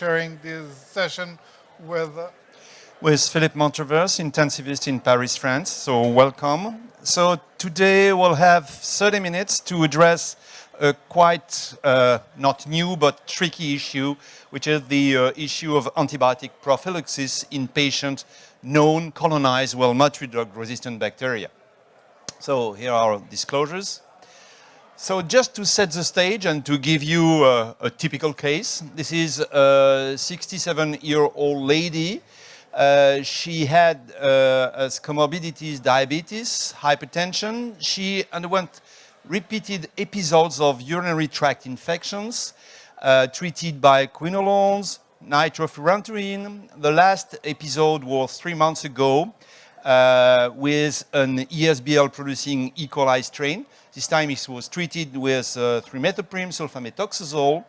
sharing this session with Philippe Montravers, intensivist in Paris, France. So welcome. So today we'll have 30 minutes to address a quite not new but tricky issue, which is the issue of antibiotic prophylaxis in patients known colonized, well, multi-drug resistant bacteria. So here are our disclosures. So just to set the stage and to give you a typical case, this is a 67-year-old lady. She had as comorbidities diabetes, hypertension. She underwent repeated episodes of urinary tract infections treated by quinolones, nitrofurantoin. The last episode was 3 months ago with an ESBL producing E. coli strain. This time it was treated with trimethoprim, sulfamethoxazole.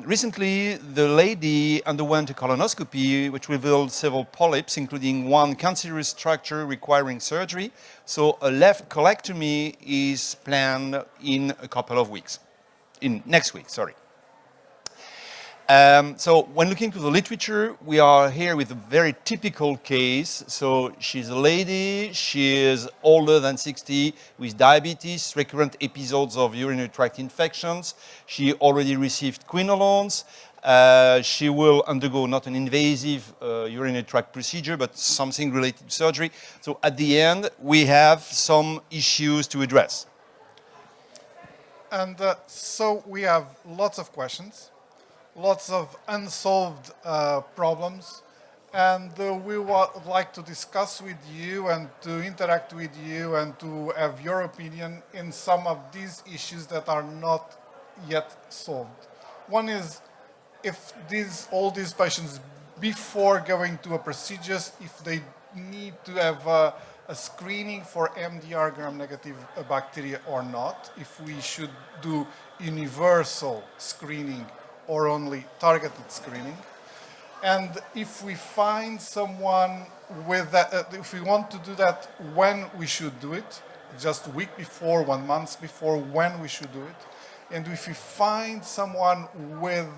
Recently, the lady underwent a colonoscopy which revealed several polyps, including one cancerous structure requiring surgery. So a left colectomy is planned in a couple of weeks, next week, sorry. So when looking to the literature, we are here with a very typical case. So she's a lady, she is older than 60 with diabetes, recurrent episodes of urinary tract infections. She already received quinolones. She will undergo not an invasive urinary tract procedure, but something related to surgery. So at the end, we have some issues to address. And so we have lots of questions. Lots of unsolved problems, and we would like to discuss with you and to interact with you and to have your opinion in some of these issues that are not yet solved. One is if all these patients, before going to a procedure, if they need to have a screening for MDR gram-negative bacteria or not, if we should do universal screening or only targeted screening. And if we find someone with that, if we want to do that, when we should do it, just a week before, 1 month before, when we should do it. And if we find someone with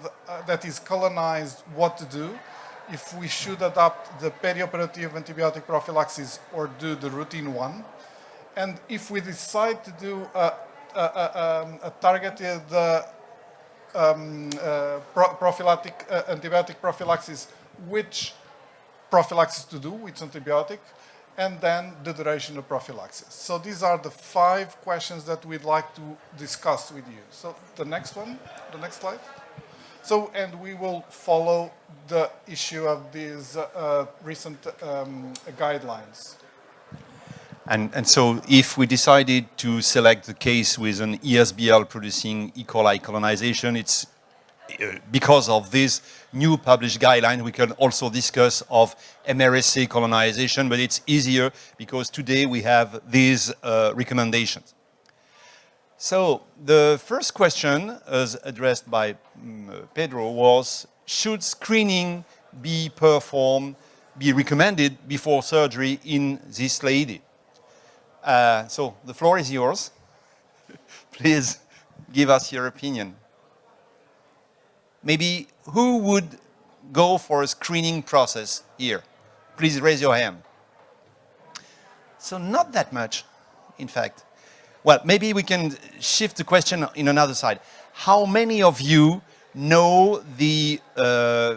that is colonized, what to do, if we should adopt the perioperative antibiotic prophylaxis or do the routine one. And if we decide to do a targeted prophylactic antibiotic prophylaxis, which prophylaxis to do, which antibiotic, and then the duration of prophylaxis. So these are the 5 questions that we'd like to discuss with you. So the next one, the next slide. So, and we will follow the issue of these recent guidelines. And so if we decided to select the case with an ESBL producing E. coli colonization, it's because of this new published guideline. We can also discuss of MRSA colonization, but it's easier because today we have these recommendations. So the first question, as addressed by Pedro, was, should screening be recommended before surgery in this lady? So the floor is yours. Please give us your opinion. Maybe who would go for a screening process here? Please raise your hand. So not that much, in fact. Well, maybe we can shift the question in another side. How many of you know the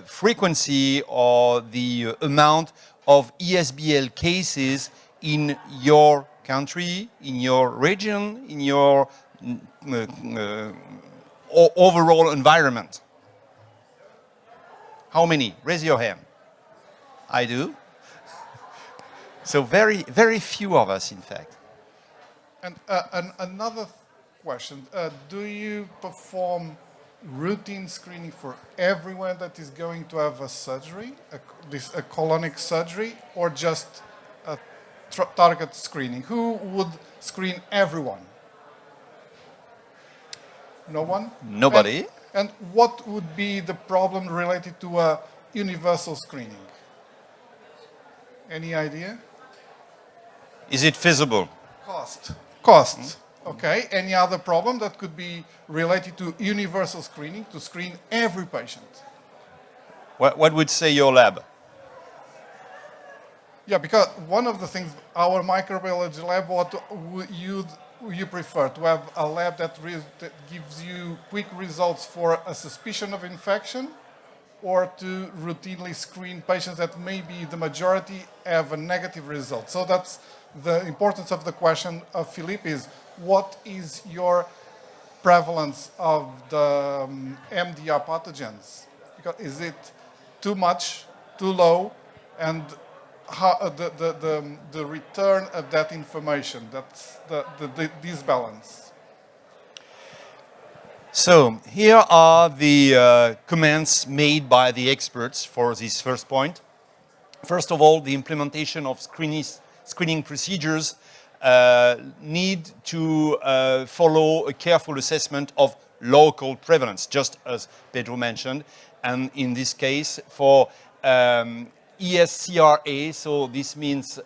frequency or the amount of ESBL cases in your country, in your region, in your overall environment? How many? Raise your hand. I do. So very, very few of us, in fact. And another question, do you perform routine screening for everyone that is going to have a surgery, a colonic surgery, or just a target screening? Who would screen everyone? No one? Nobody. And what would be the problem related to a universal screening? Any idea? Is it feasible? Cost. Okay. Any other problem that could be related to universal screening, to screen every patient? What would say your lab? Yeah, because one of the things, our microbiology lab, what would you prefer? To have a lab that gives you quick results for a suspicion of infection, or to routinely screen patients that maybe the majority have a negative result? So that's the importance of the question of Philippe is, what is your prevalence of the MDR pathogens? Because is it too much, too low, and how, the return of that information, that's the disbalance. So here are the comments made by the experts for this first point. First of all, the implementation of screening procedures need to follow a careful assessment of local prevalence, just as Pedro mentioned. And in this case, for ESCRA, so this means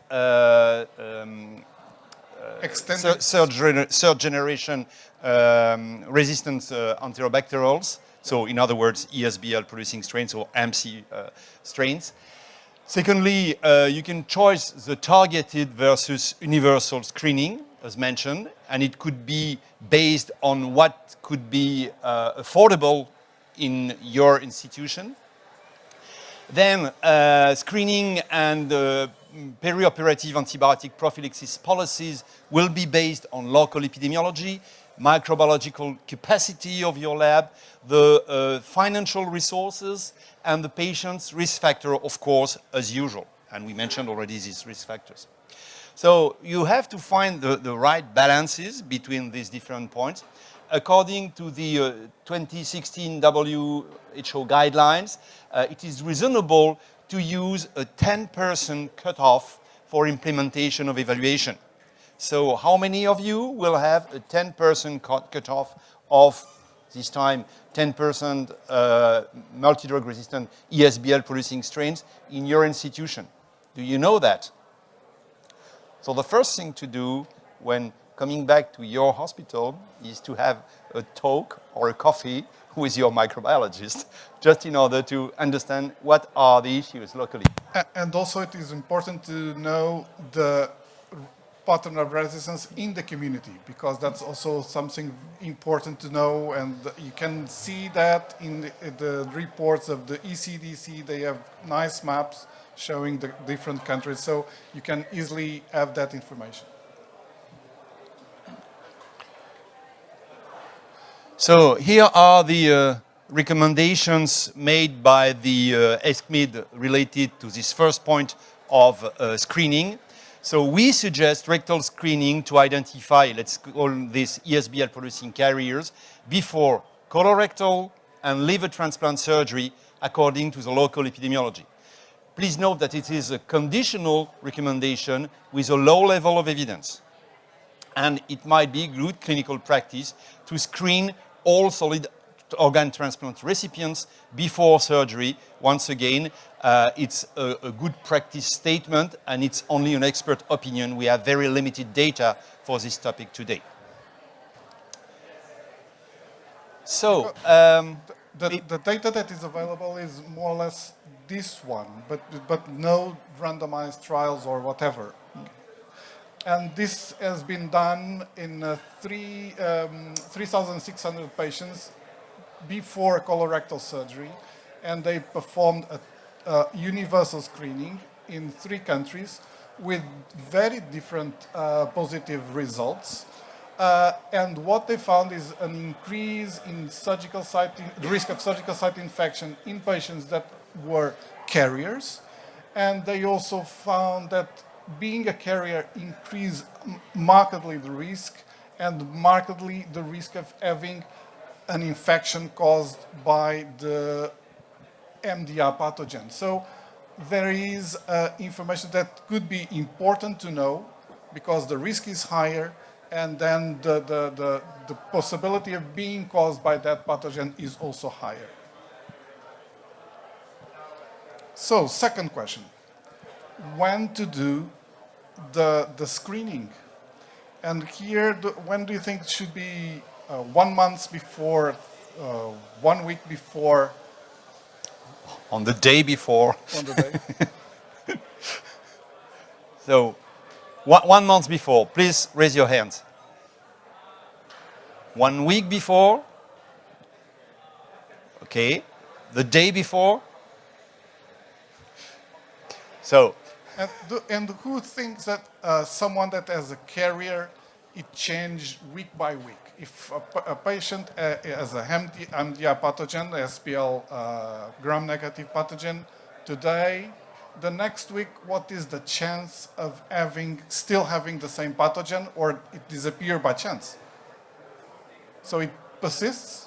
third generation resistant enterobacterials. So in other words, ESBL producing strains or MC strains. Secondly, you can choose the targeted versus universal screening, as mentioned, and it could be based on what could be affordable in your institution. Then screening and perioperative antibiotic prophylaxis policies will be based on local epidemiology, microbiological capacity of your lab, the financial resources, and the patient's risk factor, of course, as usual. And we mentioned already these risk factors. So you have to find the right balances between these different points. According to the 2016 WHO guidelines, it is reasonable to use a 10% cutoff for implementation of evaluation. So how many of you will have a 10% cutoff of, this time, 10% multi-drug resistant ESBL producing strains in your institution? Do you know that? So the first thing to do when coming back to your hospital is to have a talk or a coffee with your microbiologist, just in order to understand what are the issues locally. And also it is important to know the pattern of resistance in the community, because that's also something important to know, and you can see that in the reports of the ECDC. They have nice maps showing the different countries, so you can easily have that information. So here are the recommendations made by the ESCMID related to this first point of screening. So we suggest rectal screening to identify, let's call this ESBL producing carriers, before colorectal and liver transplant surgery according to the local epidemiology. Please note that it is a conditional recommendation with a low level of evidence. And it might be good clinical practice to screen all solid organ transplant recipients before surgery. Once again, it's a good practice statement, and it's only an expert opinion. We have very limited data for this topic today. So, the data that is available is more or less this one, but no randomized trials or whatever. And this has been done in 3,600 patients before colorectal surgery, and they performed a universal screening in 3 countries with very different positive results. And what they found is an increase in the risk of surgical site infection in patients that were carriers. And they also found that being a carrier increased markedly the risk, and markedly the risk of having an infection caused by the MDR pathogen. So there is information that could be important to know, because the risk is higher, and then the possibility of being caused by that pathogen is also higher. So, second question. When to do the screening? And here, when do you think it should be 1 month before, 1 week before? On the day before. on the day. So, 1 month before, please raise your hands. 1 week before? Okay. The day before? So, And who thinks that someone that has a carrier, it change week by week? If a patient has a MDR pathogen, SPL gram-negative pathogen, today, the next week, what is the chance of still having the same pathogen, or it disappear by chance? So it persists,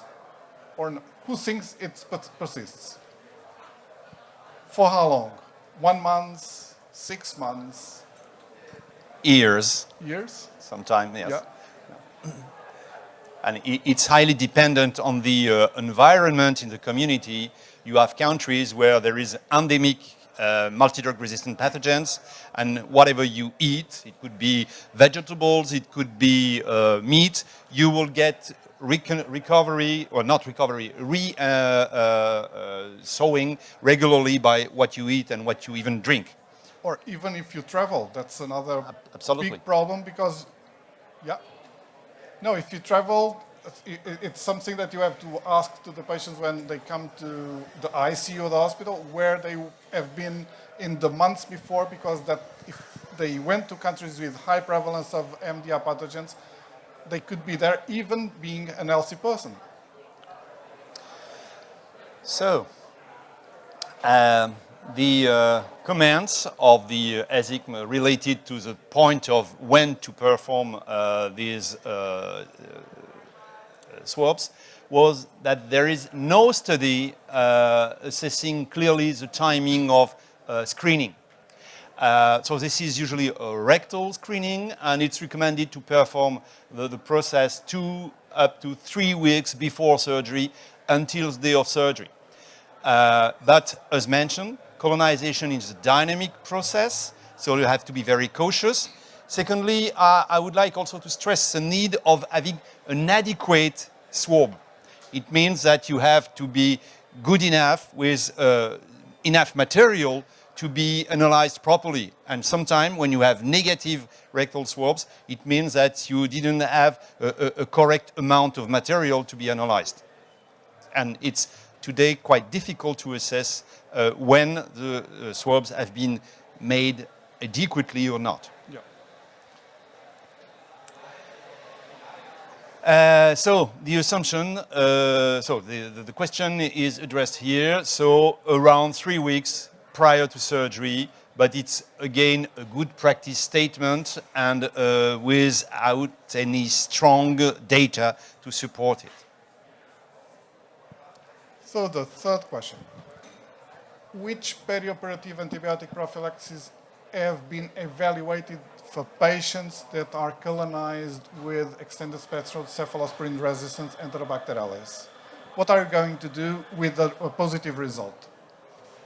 or who thinks it persists? For how long? 1 month, 6 months, years, years? sometime, yes. Yeah. And it's highly dependent on the environment in the community. You have countries where there is endemic multi-drug resistant pathogens, and whatever you eat, it could be vegetables, it could be meat, you will get recovery, or not recovery, sowing regularly by what you eat and what you even drink. Or even if you travel, that's another Absolutely. big problem because, yeah. No, if you travel, it's something that you have to ask to the patients when they come to the ICU or the hospital, where they have been in the months before, because that if they went to countries with high prevalence of MDR pathogens, they could be there even being an healthy person. So, the comments of the ESICM related to the point of when to perform these swabs was that there is no study assessing clearly the timing of screening. So this is usually a rectal screening, and it's recommended to perform the process 2 up to 3 weeks before surgery until the day of surgery. But as mentioned, colonization is a dynamic process, so you have to be very cautious. Secondly, I would like also to stress the need of having an adequate swab. It means that you have to be good enough with enough material to be analyzed properly. And sometimes when you have negative rectal swabs, it means that you didn't have a correct amount of material to be analyzed. And it's today quite difficult to assess when the swabs have been made adequately or not. Yeah. So the assumption, the question is addressed here. So around 3 weeks prior to surgery, but it's again a good practice statement and without any strong data to support it. So the third question, which perioperative antibiotic prophylaxis have been evaluated for patients that are colonized with extended spectral cephalosporin resistant Enterobacterales? What are you going to do with a positive result?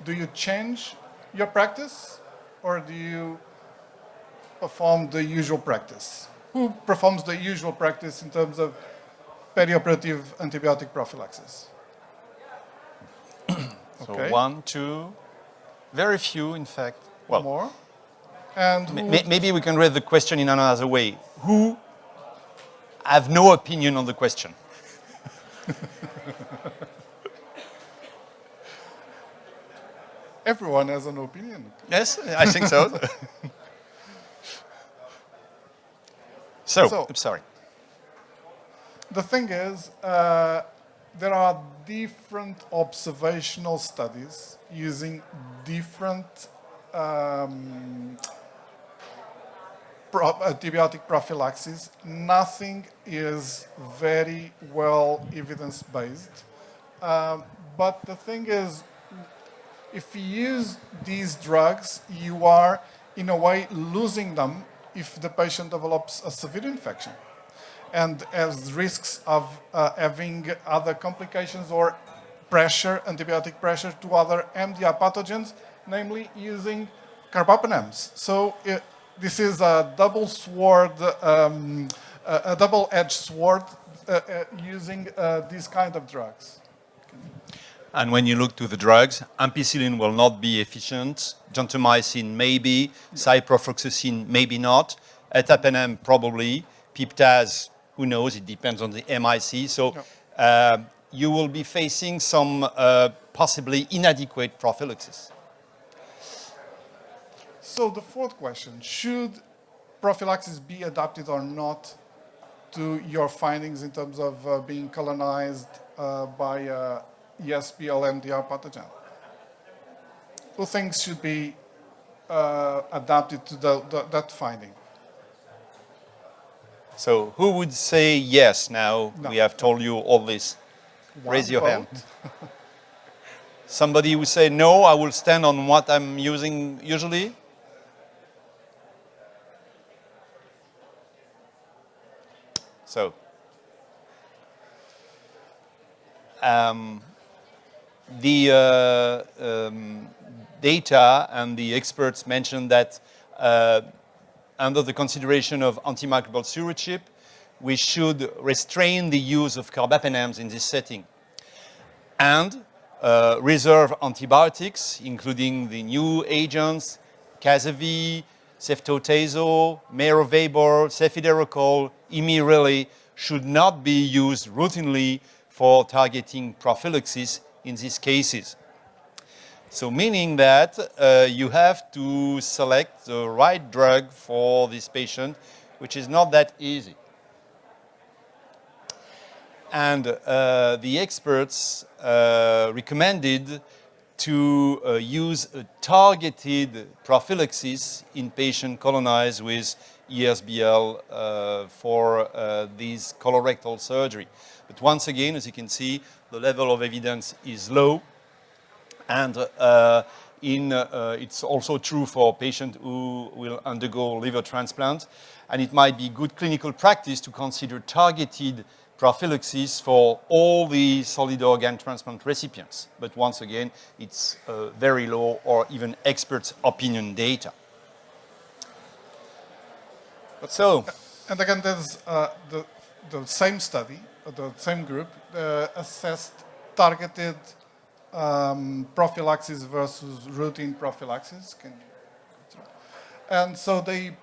Do you change your practice, or do you perform the usual practice? Who performs the usual practice in terms of perioperative antibiotic prophylaxis? So 1, 2, very few, in fact. Well, more. And maybe we can read the question in another way. Who have no opinion on the question? Everyone has an opinion. Yes, I think so. So, I'm sorry. The thing is, there are different observational studies using different antibiotic prophylaxis. Nothing is very well evidence-based. But the thing is, if you use these drugs, you are, in a way, losing them if the patient develops a severe infection and has risks of having other complications or pressure, antibiotic pressure to other MDR pathogens, namely using carbapenems. So this is a double sword, a double-edged sword using these kind of drugs. And when you look to the drugs, ampicillin will not be efficient, gentamicin maybe, ciprofloxacin maybe not, etapenem probably, piptaz, who knows, it depends on the MIC. So you will be facing some possibly inadequate prophylaxis. So the fourth question, should prophylaxis be adapted or not to your findings in terms of being colonized by ESBL MDR pathogen? Who thinks should be adapted to that finding? So who would say yes now? No. We have told you all this. Raise your vote. hand. Somebody who say no, I will stand on what I'm using usually. So the data and the experts mentioned that under the consideration of antimicrobial stewardship, we should restrain the use of carbapenems in this setting and reserve antibiotics, including the new agents, Cazavi, ceftotazo, merovabor, cefiderocol, imirelli, should not be used routinely for targeting prophylaxis in these cases. So meaning that you have to select the right drug for this patient, which is not that easy. And the experts recommended to use a targeted prophylaxis in patients colonized with ESBL for these colorectal surgery. But once again, as you can see, the level of evidence is low. And it's also true for patients who will undergo liver transplant. And it might be good clinical practice to consider targeted prophylaxis for all the solid organ transplant recipients. But once again, it's very low or even experts' opinion data. So, and again, there's the same study, the same group, assessed targeted prophylaxis versus routine prophylaxis. And so they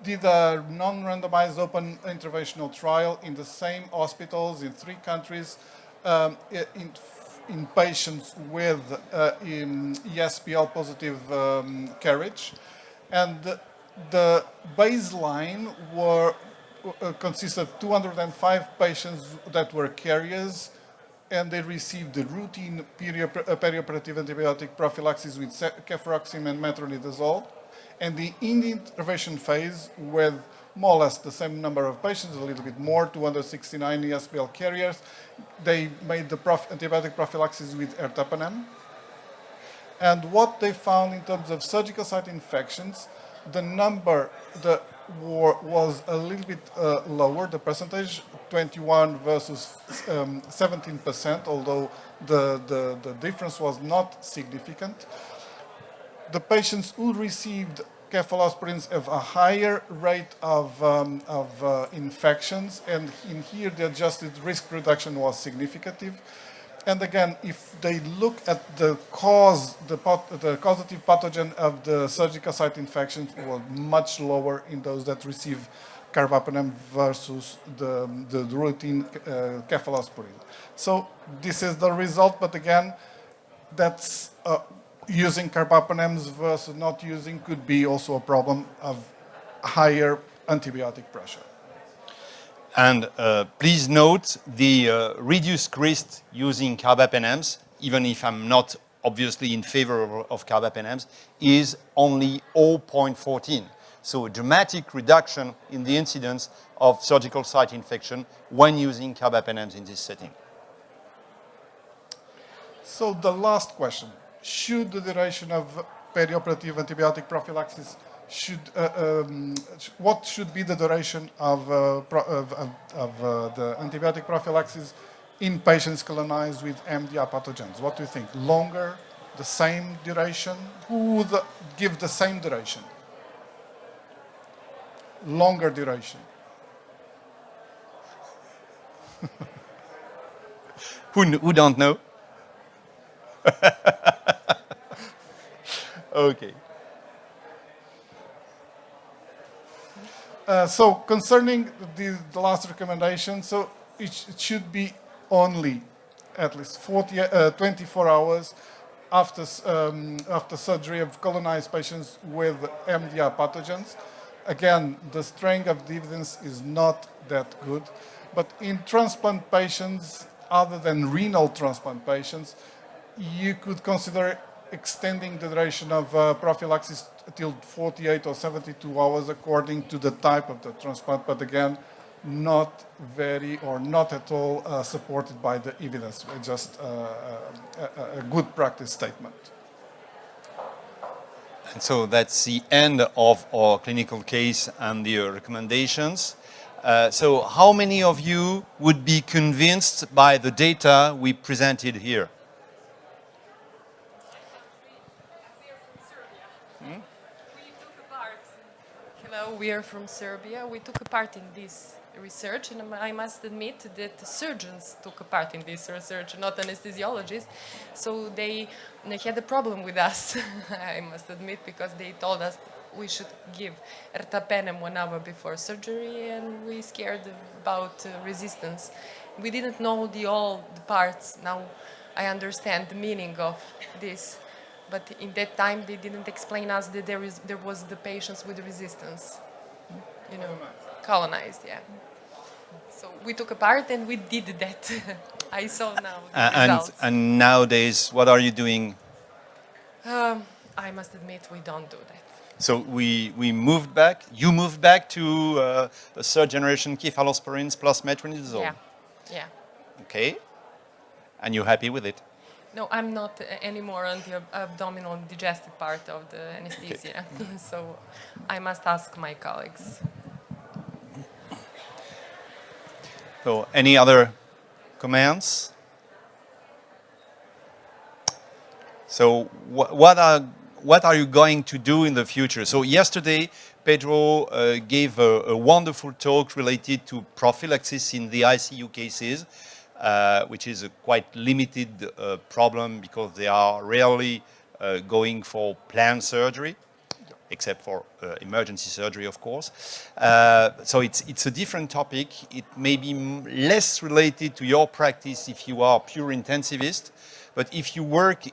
did a non-randomized open interventional trial in the same hospitals in 3 countries in patients with ESBL positive carriage. And the baseline consists of 205 patients that were carriers, and they received the routine perioperative antibiotic prophylaxis with cefuroxime and metronidazole. And the intervention phase with more or less the same number of patients, a little bit more, 269 ESBL carriers. They made the antibiotic prophylaxis with ertapenem. And what they found in terms of surgical site infections, the number was a little bit lower, the percentage, 21 versus 17%, although the difference was not significant. The patients who received cephalosporins have a higher rate of infections, and in here the adjusted risk reduction was significant. And again, if they look at the cause, the causative pathogen of the surgical site infections was much lower in those that receive carbapenem versus the routine cephalosporin. So this is the result, but again, that's using carbapenems versus not using could be also a problem of higher antibiotic pressure. And please note the reduced risk using carbapenems, even if I'm not obviously in favor of carbapenems, is only 0.14. So a dramatic reduction in the incidence of surgical site infection when using carbapenems in this setting. So the last question, should the duration of perioperative antibiotic prophylaxis what should be the duration of the antibiotic prophylaxis in patients colonized with MDR pathogens? What do you think? Longer, the same duration? Who would give the same duration? Longer duration. Who don't know? Okay. So concerning the last recommendation, so it should be only at least 24 hours after surgery of colonized patients with MDR pathogens. Again, the strength of the evidence is not that good, but in transplant patients, other than renal transplant patients, you could consider extending the duration of prophylaxis till 48 or 72 hours according to the type of the transplant, but again, not very or not at all supported by the evidence, just a good practice statement. And so that's the end of our clinical case and the recommendations. So how many of you would be convinced by the data we presented here? Hello, we are from Serbia. We took a part in this research, and I must admit that the surgeons took a part in this research, not anesthesiologists. So they had a problem with us, I must admit, because they told us we should give ertapenem 1 hour before surgery, and we scared about resistance. We didn't know all the parts. Now I understand the meaning of this. But in that time, they didn't explain us that there was the patients with resistance, you know, colonized, yeah. So we took a part and we did that. I saw now the results. And nowadays, what are you doing? I must admit, we don't do that. So we moved back. You moved back to the third generation cephalosporins plus metronidazole. Yeah, yeah. Okay. And you're happy with it? No, I'm not anymore on the abdominal digestive part of the anesthesia. Okay. So I must ask my colleagues. So any other comments? So what are you going to do in the future? So yesterday, Pedro gave a wonderful talk related to prophylaxis in the ICU cases. Which is a quite limited problem because they are rarely going for planned surgery, except for emergency surgery, of course. So it's a different topic. It may be less related to your practice if you are pure intensivist, but if you work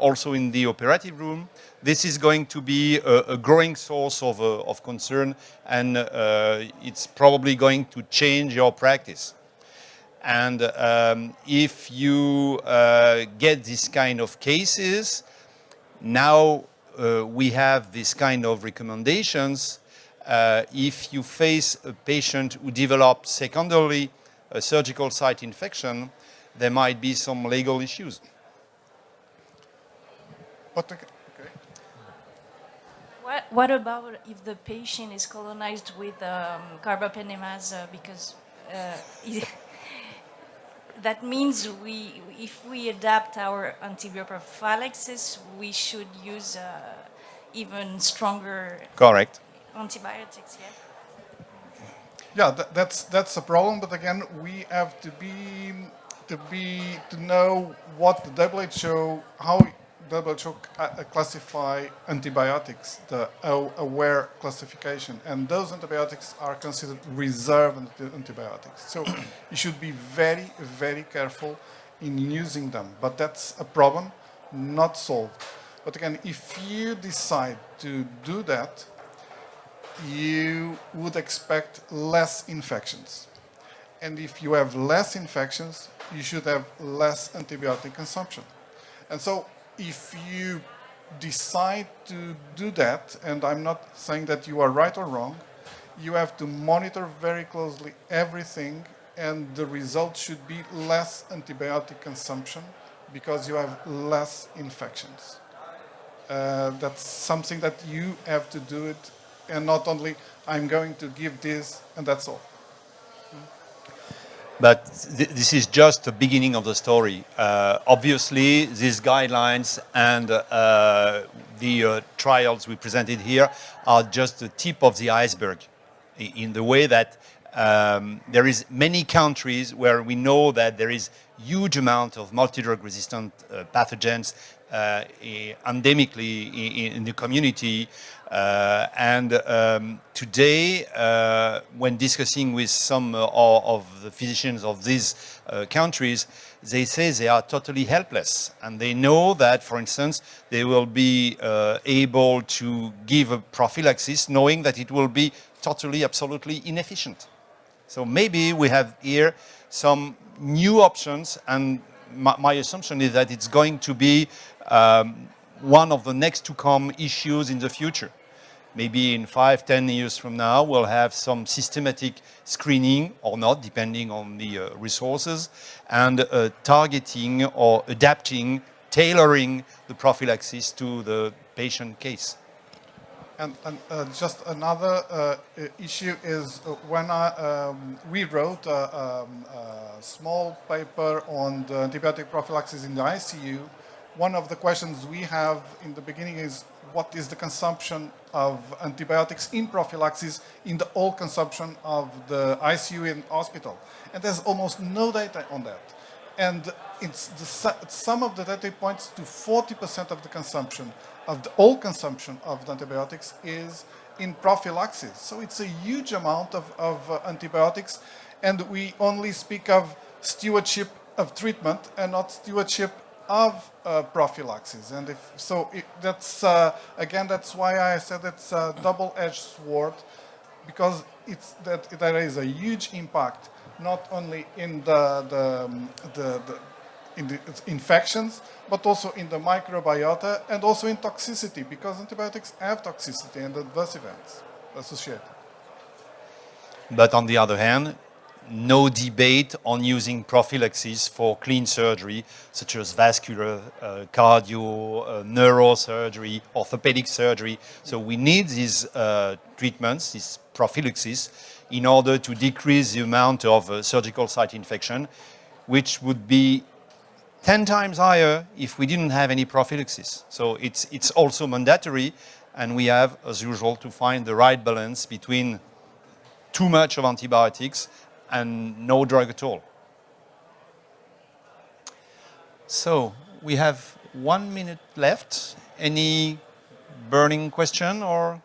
also in the operative room, this is going to be a growing source of concern, and it's probably going to change your practice. And if you get this kind of cases, now we have this kind of recommendations. If you face a patient who develops secondarily a surgical site infection, there might be some legal issues. Okay. What about if the patient is colonized with carbapenemase because that means if we adapt our antibiotic prophylaxis, we should use even stronger Correct. antibiotics, yeah? Yeah, that's a problem. But again, we have to know what the WHO, how WHO classify antibiotics, the aware classification, and those antibiotics are considered reserve antibiotics. So you should be very, very careful in using them. But that's a problem not solved. But again, if you decide to do that, you would expect less infections. And if you have less infections, you should have less antibiotic consumption. And so if you decide to do that, and I'm not saying that you are right or wrong, you have to monitor very closely everything, and the result should be less antibiotic consumption because you have less infections. That's something that you have to do it, and not only I'm going to give this and that's all. But this is just the beginning of the story. Obviously, these guidelines and the trials we presented here are just the tip of the iceberg in the way that There is many countries where we know that there is huge amount of multi-drug resistant pathogens endemically in the community. Today, when discussing with some of the physicians of these countries, they say they are totally helpless. And they know that, for instance, they will be able to give a prophylaxis knowing that it will be totally, absolutely inefficient. So maybe we have here some new options, and my assumption is that it's going to be one of the next to come issues in the future. Maybe in 5-10 years from now, we'll have some systematic screening or not, depending on the resources, and targeting or adapting, tailoring the prophylaxis to the patient case. And just another issue is when we wrote a small paper on the antibiotic prophylaxis in the ICU, one of the questions we have in the beginning is what is the consumption of antibiotics in prophylaxis in the whole consumption of the ICU in hospital. And there's almost no data on that. And some of the data points to 40% of the consumption of the whole consumption of the antibiotics is in prophylaxis. So it's a huge amount of antibiotics, and we only speak of stewardship of treatment and not stewardship of prophylaxis. And that's again, that's why I said it's a double-edged sword, because there is a huge impact not only in the infections, but also in the microbiota and also in toxicity, because antibiotics have toxicity and adverse events associated. But on the other hand, no debate on using prophylaxis for clean surgery, such as vascular, cardio, neurosurgery, orthopedic surgery. So we need these treatments, these prophylaxis, in order to decrease the amount of surgical site infection, which would be 10 times higher if we didn't have any prophylaxis. So it's also mandatory, and we have, as usual, to find the right balance between too much of antibiotics and no drug at all. So we have 1 minute left. Any burning question or